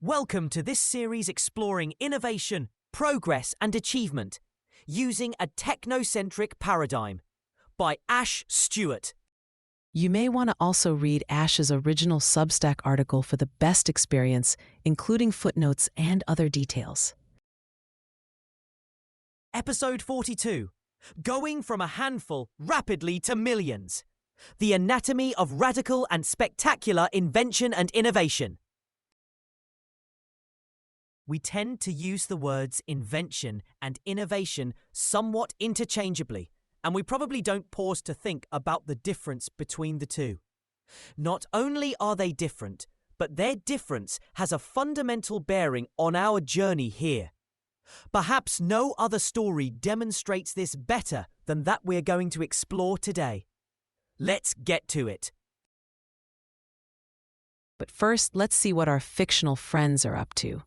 Welcome to this series exploring innovation, progress and achievement using a technocentric paradigm by Ash Stuart. You may want to also read Ash's original Substack article for the best experience, including footnotes and other details. Episode 42. Going from a handful rapidly to millions. The anatomy of radical and spectacular invention and innovation. We tend to use the words invention and innovation somewhat interchangeably, and we probably don't pause to think about the difference between the two. Not only are they different, but their difference has a fundamental bearing on our journey here. Perhaps no other story demonstrates this better than that we're going to explore today. Let's get to it. But first, let's see what our fictional friends are up to.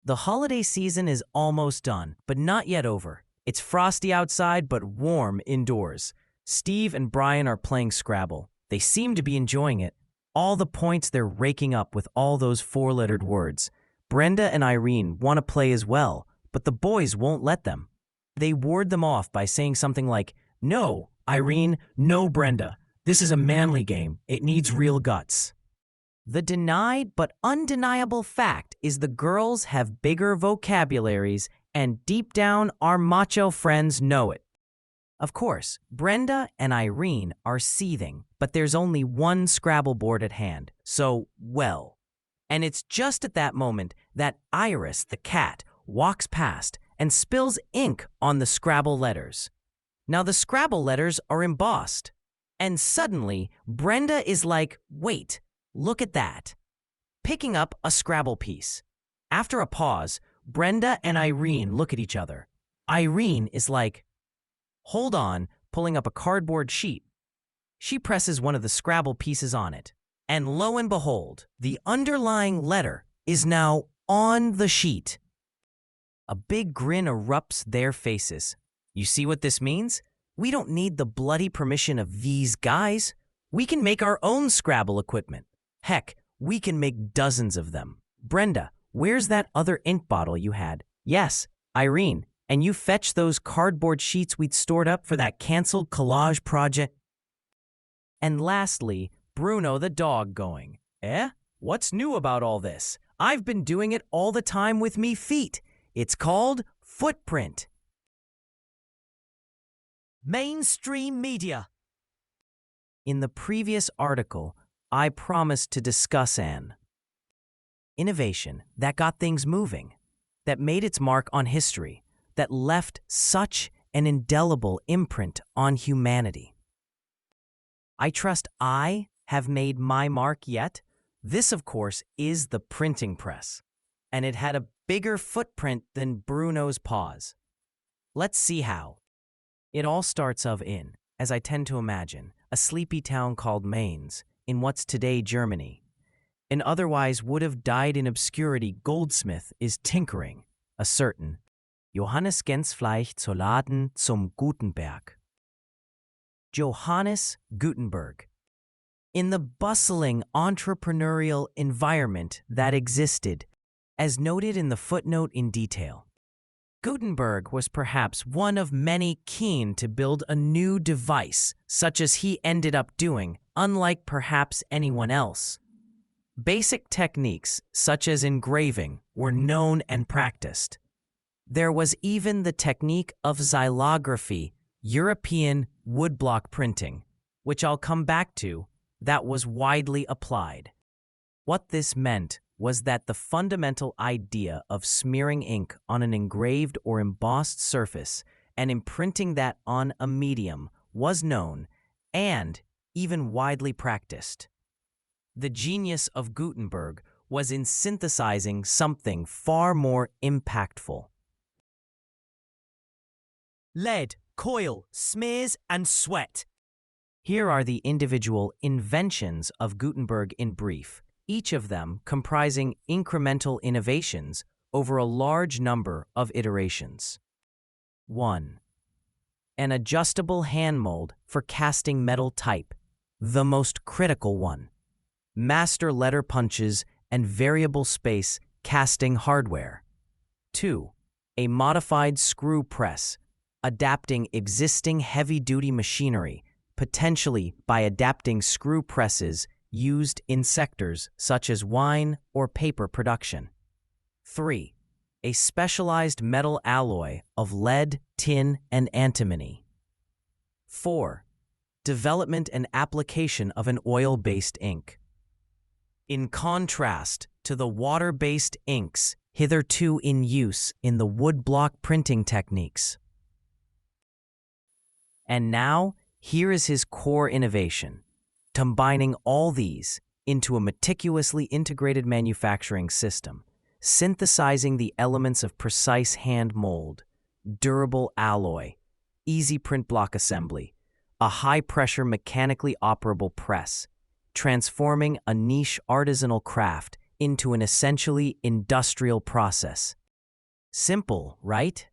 The holiday season is almost done, but not yet over. It's frosty outside, but warm indoors. Steve and Brian are playing Scrabble. They seem to be enjoying it. All the points they're raking up with all those four-lettered words. Brenda and Irene want to play as well, but the boys won't let them. They ward them off by saying something like, "No, Irene, no, Brenda. This is a manly game. It needs real guts." The denied but undeniable fact is the girls have bigger vocabularies, and deep down, our macho friends know it. Of course, Brenda and Irene are seething, but there's only one Scrabble board at hand, so, well. And it's just at that moment that Iris, the cat, walks past and spills ink on the Scrabble letters. Now the Scrabble letters are embossed, and suddenly Brenda is like, "Wait, look at that," picking up a Scrabble piece. After a pause, Brenda and Irene look at each other. Irene is like, "Hold on," pulling up a cardboard sheet. She presses one of the Scrabble pieces on it, and lo and behold, the underlying letter is now on the sheet. A big grin erupts their faces. You see what this means? We don't need the bloody permission of these guys. We can make our own Scrabble equipment. Heck, we can make dozens of them. Brenda, where's that other ink bottle you had? Yes, Irene, and you fetched those cardboard sheets we'd stored up for that canceled collage project. And lastly, Bruno the dog going, What's new about all this? I've been doing it all the time with me feet. It's called footprint. Mainstream media. In the previous article, I promised to discuss an innovation that got things moving, that made its mark on history, that left such an indelible imprint on humanity. I trust I have made my mark yet. This, of course, is the printing press, and it had a bigger footprint than Bruno's paws. Let's see how. It all starts in, as I tend to imagine, a sleepy town called Mainz, in what's today Germany. An otherwise would have died in obscurity goldsmith is tinkering, a certain Johannes Gensfleisch zu Laden zum Gutenberg. Johannes Gutenberg. In the bustling entrepreneurial environment that existed, as noted in the footnote in detail, Gutenberg was perhaps one of many keen to build a new device, such as he ended up doing, unlike perhaps anyone else. Basic techniques, such as engraving, were known and practiced. There was even the technique of xylography, European woodblock printing, which I'll come back to, that was widely applied. What this meant was that the fundamental idea of smearing ink on an engraved or embossed surface and imprinting that on a medium was known and even widely practiced. The genius of Gutenberg was in synthesizing something far more impactful. Lead, coil, smears, and sweat. Here are the individual inventions of Gutenberg in brief, each of them comprising incremental innovations over a large number of iterations. 1. An adjustable hand mold for casting metal type, the most critical one. master letter punches, and variable space casting hardware. 2. A modified screw press, adapting existing heavy-duty machinery, potentially by adapting screw presses used in sectors such as wine or paper production. 3. A specialized metal alloy of lead, tin, and antimony. 4. Development and application of an oil-based ink. In contrast to the water-based inks hitherto in use in the woodblock printing techniques. And now, here is his core innovation, combining all these into a meticulously integrated manufacturing system, synthesizing the elements of precise hand mold, durable alloy, easy print block assembly, a high-pressure mechanically operable press, transforming a niche artisanal craft into an essentially industrial process. Simple, right?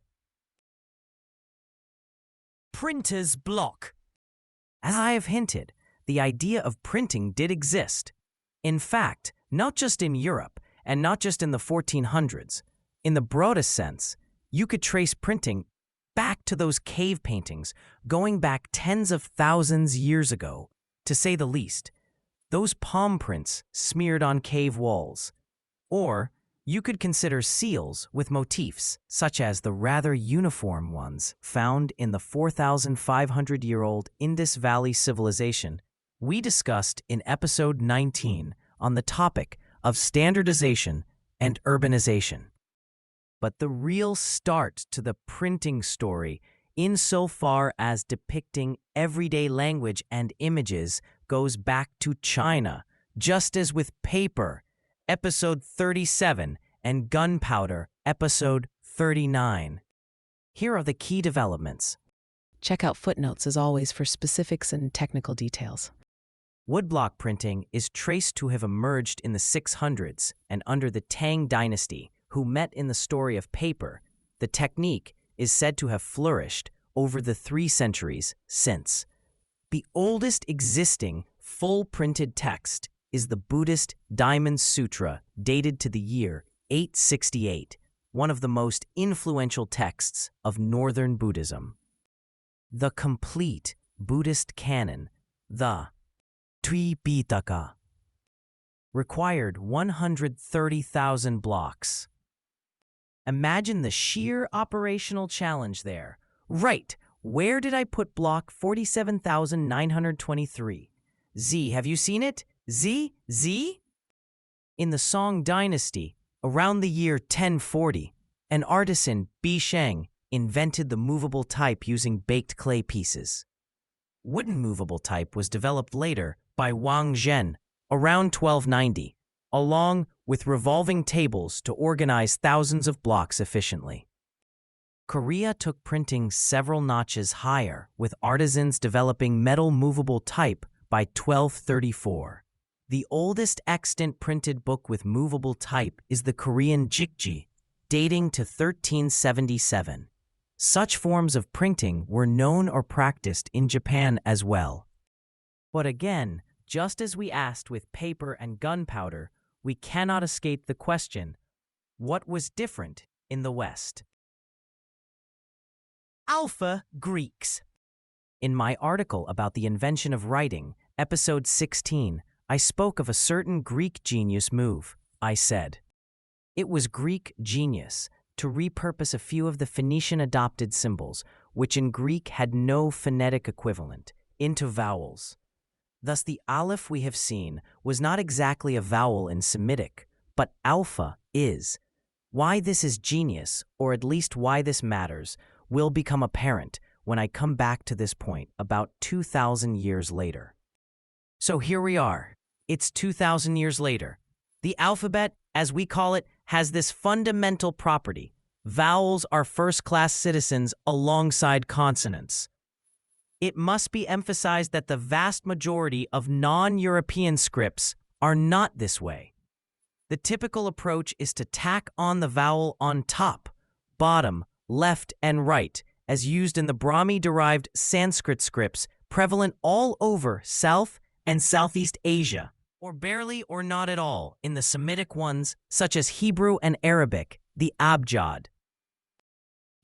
Printer's block. As I have hinted, the idea of printing did exist. In fact, not just in Europe, and not just in the 1400s. In the broadest sense, you could trace printing back to those cave paintings going back tens of thousands years ago, to say the least. Those palm prints smeared on cave walls. Or you could consider seals with motifs, such as the rather uniform ones found in the 4,500-year-old Indus Valley civilization we discussed in episode 19 on the topic of standardization and urbanization. But the real start to the printing story, insofar as depicting everyday language and images, goes back to China, just as with paper, episode 37, and gunpowder, episode 39. Here are the key developments. Check out footnotes as always for specifics and technical details. Woodblock printing is traced to have emerged in the 600s and under the Tang dynasty, who met in the story of paper. The technique is said to have flourished over the 3 centuries since. The oldest existing full-printed text is the Buddhist Diamond Sutra, dated to the year 868, one of the most influential texts of Northern Buddhism. The complete Buddhist canon, the Tripitaka, required 130,000 blocks. Imagine the sheer operational challenge there. Right, where did I put block 47,923? Z, have you seen it? Z? In the Song dynasty, around the year 1040, an artisan, Bi Sheng, invented the movable type using baked clay pieces. Wooden movable type was developed later by Wang Zhen around 1290, along with revolving tables to organize thousands of blocks efficiently. Korea took printing several notches higher, with artisans developing metal movable type by 1234. The oldest extant printed book with movable type is the Korean Jikji, dating to 1377. Such forms of printing were known or practiced in Japan as well. But again, just as we asked with paper and gunpowder, we cannot escape the question, what was different in the West? Alpha Greeks. In my article about the invention of writing, episode 16, I spoke of a certain Greek genius move. I said, it was Greek genius to repurpose a few of the Phoenician-adopted symbols, which in Greek had no phonetic equivalent, into vowels. Thus the aleph we have seen was not exactly a vowel in Semitic, but alpha is. Why this is genius, or at least why this matters, will become apparent when I come back to this point about 2,000 years later. So here we are. It's 2,000 years later. The alphabet, as we call it, has this fundamental property. Vowels are first-class citizens alongside consonants. It must be emphasized that the vast majority of non-European scripts are not this way. The typical approach is to tack on the vowel on top, bottom, left, and right, as used in the Brahmi-derived Sanskrit scripts prevalent all over South and Southeast Asia. or barely or not at all in the Semitic ones, such as Hebrew and Arabic, the abjad.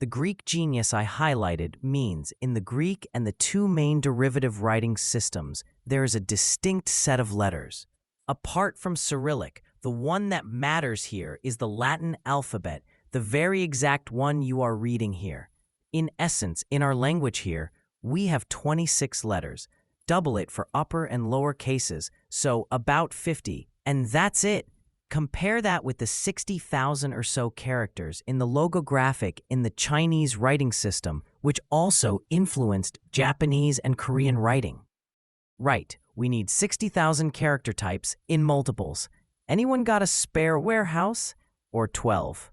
The Greek genius I highlighted means in the Greek and the two main derivative writing systems, there is a distinct set of letters. Apart from Cyrillic, the one that matters here is the Latin alphabet, the very exact one you are reading here. In essence, in our language here, we have 26 letters. Double it for upper and lower cases, so about 50, and that's it. Compare that with the 60,000 or so characters in the logographic in the Chinese writing system, which also influenced Japanese and Korean writing. Right, we need 60,000 character types in multiples. Anyone got a spare warehouse? Or 12?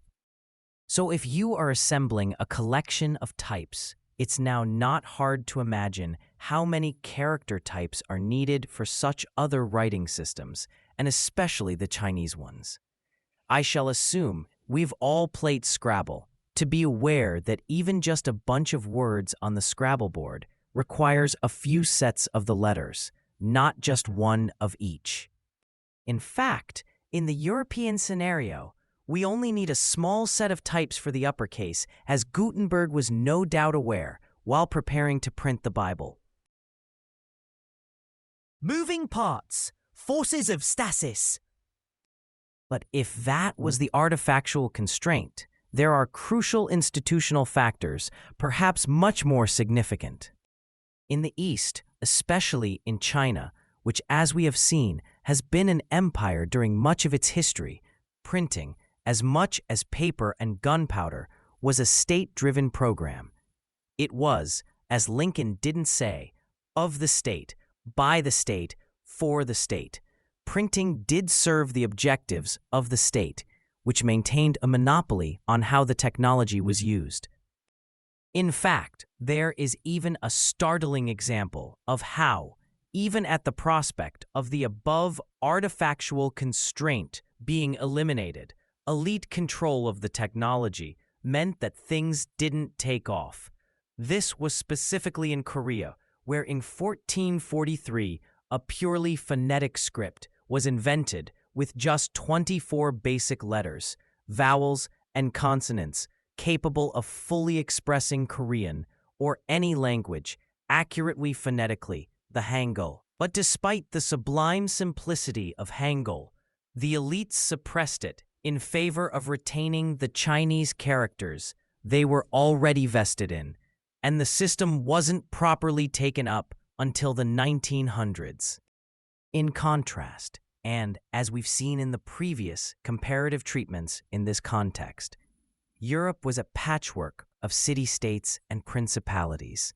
So if you are assembling a collection of types, it's now not hard to imagine how many character types are needed for such other writing systems, and especially the Chinese ones. I shall assume we've all played Scrabble to be aware that even just a bunch of words on the Scrabble board requires a few sets of the letters, not just one of each. In fact, in the European scenario, we only need a small set of types for the uppercase, as Gutenberg was no doubt aware while preparing to print the Bible. Moving parts. Forces of stasis. But if that was the artifactual constraint, there are crucial institutional factors, perhaps much more significant. In the East, especially in China, which, as we have seen, has been an empire during much of its history, printing, as much as paper and gunpowder, was a state-driven program. It was, as Lincoln didn't say, of the state, by the state, for the state. Printing did serve the objectives of the state, which maintained a monopoly on how the technology was used. In fact, there is even a startling example of how, even at the prospect of the above artifactual constraint being eliminated, elite control of the technology meant that things didn't take off. This was specifically in Korea, where in 1443, a purely phonetic script was invented with just 24 basic letters, vowels, and consonants capable of fully expressing Korean or any language accurately phonetically, the Hangul. But despite the sublime simplicity of Hangul, the elites suppressed it in favor of retaining the Chinese characters they were already vested in, and the system wasn't properly taken up until the 1900s. In contrast, and as we've seen in the previous comparative treatments in this context, Europe was a patchwork of city-states and principalities,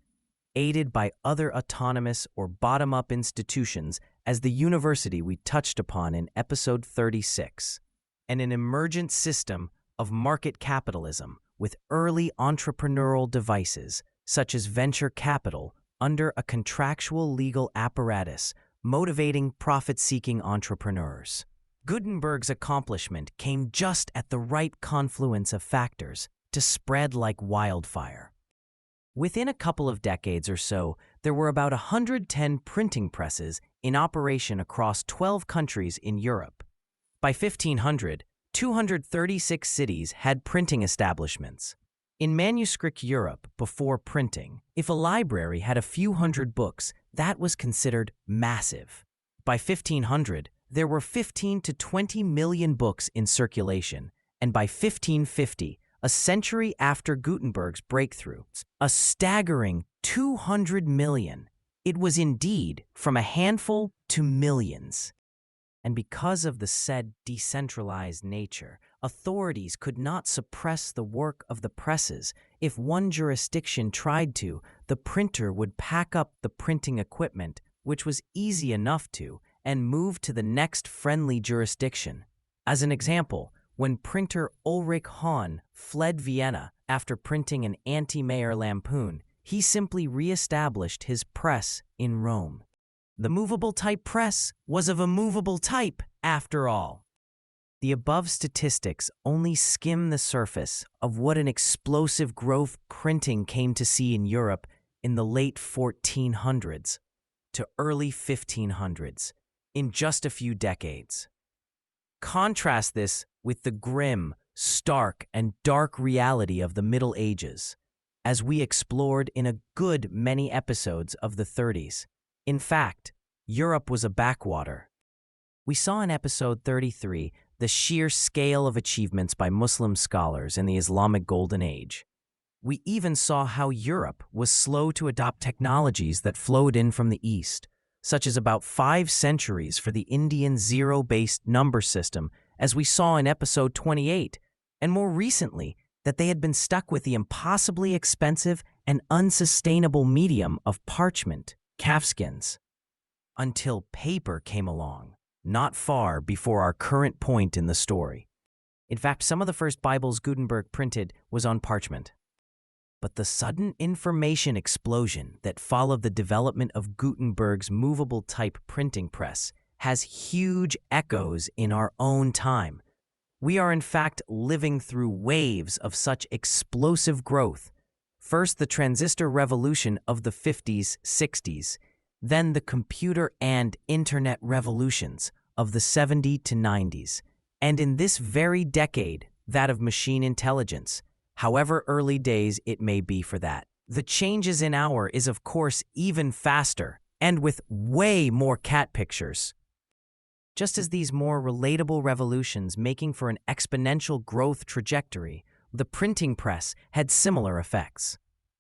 aided by other autonomous or bottom-up institutions as the university we touched upon in episode 36, and an emergent system of market capitalism with early entrepreneurial devices such as venture capital under a contractual legal apparatus motivating profit-seeking entrepreneurs. Gutenberg's accomplishment came just at the right confluence of factors to spread like wildfire. Within a couple of decades or so, there were about 110 printing presses in operation across 12 countries in Europe. By 1500, 236 cities had printing establishments. In manuscript Europe before printing, if a library had a few hundred books, that was considered massive. By 1500, there were 15 to 20 million books in circulation, and by 1550, a century after Gutenberg's breakthrough, a staggering 200 million. It was indeed from a handful to millions. And because of the said decentralized nature, authorities could not suppress the work of the presses. If one jurisdiction tried to, the printer would pack up the printing equipment, which was easy enough to, and move to the next friendly jurisdiction. As an example, when printer Ulrich Hahn fled Vienna after printing an anti-mayor lampoon, he simply re-established his press in Rome. The movable type press was of a movable type, after all. The above statistics only skim the surface of what an explosive growth printing came to see in Europe in the late 1400s to early 1500s. in just a few decades. Contrast this with the grim, stark, and dark reality of the Middle Ages, as we explored in a good many episodes of the 30s. In fact, Europe was a backwater. We saw in episode 33 the sheer scale of achievements by Muslim scholars in the Islamic Golden Age. We even saw how Europe was slow to adopt technologies that flowed in from the East, such as about 5 centuries for the Indian zero-based number system, as we saw in episode 28, and more recently, that they had been stuck with the impossibly expensive and unsustainable medium of parchment, calfskins, until paper came along, not far before our current point in the story. In fact, some of the first Bibles Gutenberg printed was on parchment. But the sudden information explosion that followed the development of Gutenberg's movable type printing press has huge echoes in our own time. We are in fact living through waves of such explosive growth. First, the transistor revolution of the 50s, 60s, then the computer and internet revolutions of the 70s to 90s, and in this very decade, that of machine intelligence, however early days it may be for that. The changes in our is of course even faster, and with way more cat pictures. Just as these more relatable revolutions making for an exponential growth trajectory, the printing press had similar effects.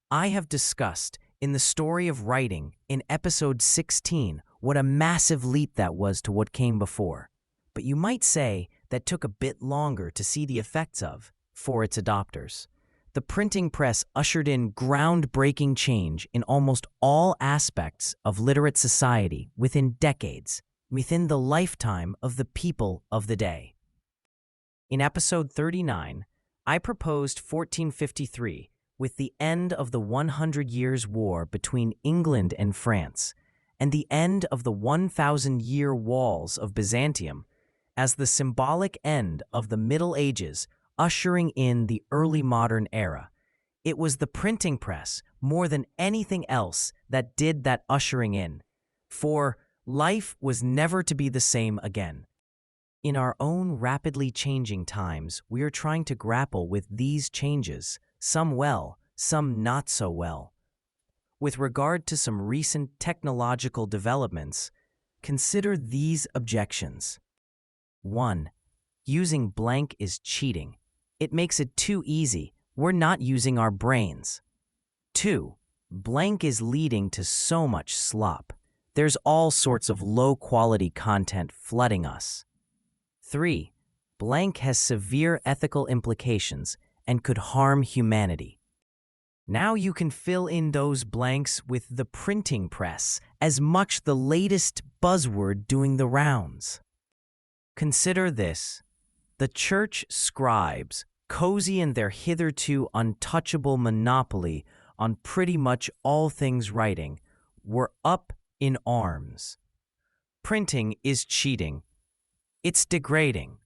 I have discussed in the story of writing in episode 16 what a massive leap that was to what came before, but you might say that took a bit longer to see the effects of for its adopters. The printing press ushered in groundbreaking change in almost all aspects of literate society within decades, within the lifetime of the people of the day. In episode 39, I proposed 1453 with the end of the 100 Years' War between England and France and the end of the 1,000-year walls of Byzantium as the symbolic end of the Middle Ages, ushering in the early modern era. It was the printing press, more than anything else, that did that ushering in. For life was never to be the same again. In our own rapidly changing times, we are trying to grapple with these changes, some well, some not so well. With regard to some recent technological developments, consider these objections. 1. Using blank is cheating. It makes it too easy. We're not using our brains. 2. Blank is leading to so much slop. There's all sorts of low-quality content flooding us. 3. Blank has severe ethical implications and could harm humanity. Now you can fill in those blanks with the printing press, as much the latest buzzword doing the rounds. Consider this. The church scribes, cozy in their hitherto untouchable monopoly on pretty much all things writing, were up in arms. Printing is cheating. It's degrading.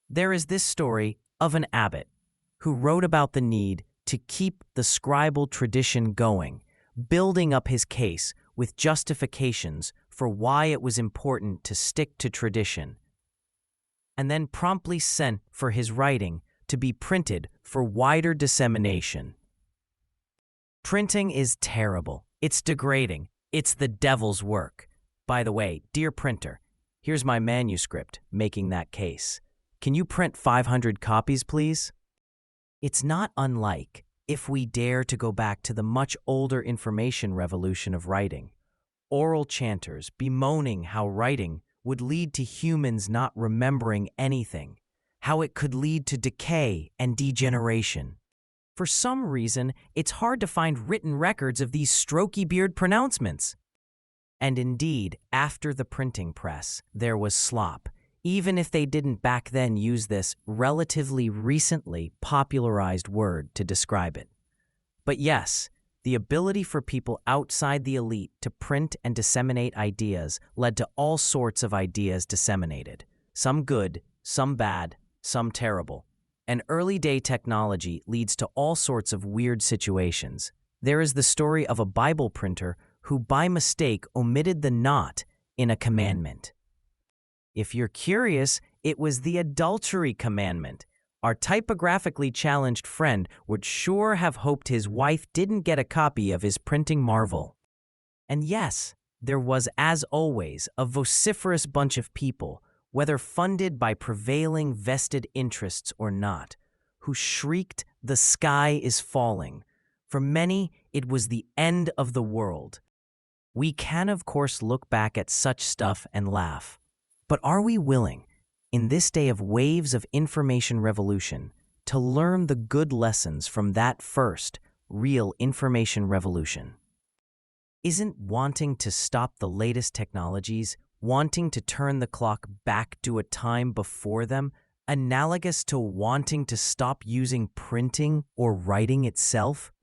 There is this story of an abbot who wrote about the need to keep the scribal tradition going, building up his case with justifications for why it was important to stick to tradition, and then promptly sent for his writing to be printed for wider dissemination. Printing is terrible. It's degrading. It's the devil's work. By the way, dear printer, here's my manuscript making that case. Can you print 500 copies, please? It's not unlike if we dare to go back to the much older information revolution of writing. Oral chanters bemoaning how writing would lead to humans not remembering anything, how it could lead to decay and degeneration. For some reason, it's hard to find written records of these strokey-beard pronouncements. And indeed, after the printing press, there was slop, even if they didn't back then use this relatively recently popularized word to describe it. But yes, the ability for people outside the elite to print and disseminate ideas led to all sorts of ideas disseminated, some good, some bad, some terrible. And early-day technology leads to all sorts of weird situations. There is the story of a Bible printer who by mistake omitted the not in a commandment. If you're curious, it was the adultery commandment. Our typographically challenged friend would sure have hoped his wife didn't get a copy of his printing marvel. And yes, there was, as always, a vociferous bunch of people, whether funded by prevailing vested interests or not, who shrieked, "The sky is falling." For many, it was the end of the world. We can, of course, look back at such stuff and laugh. But are we willing, in this day of waves of information revolution, to learn the good lessons from that first, real information revolution? Isn't wanting to stop the latest technologies, wanting to turn the clock back to a time before them, analogous to wanting to stop using printing or writing itself?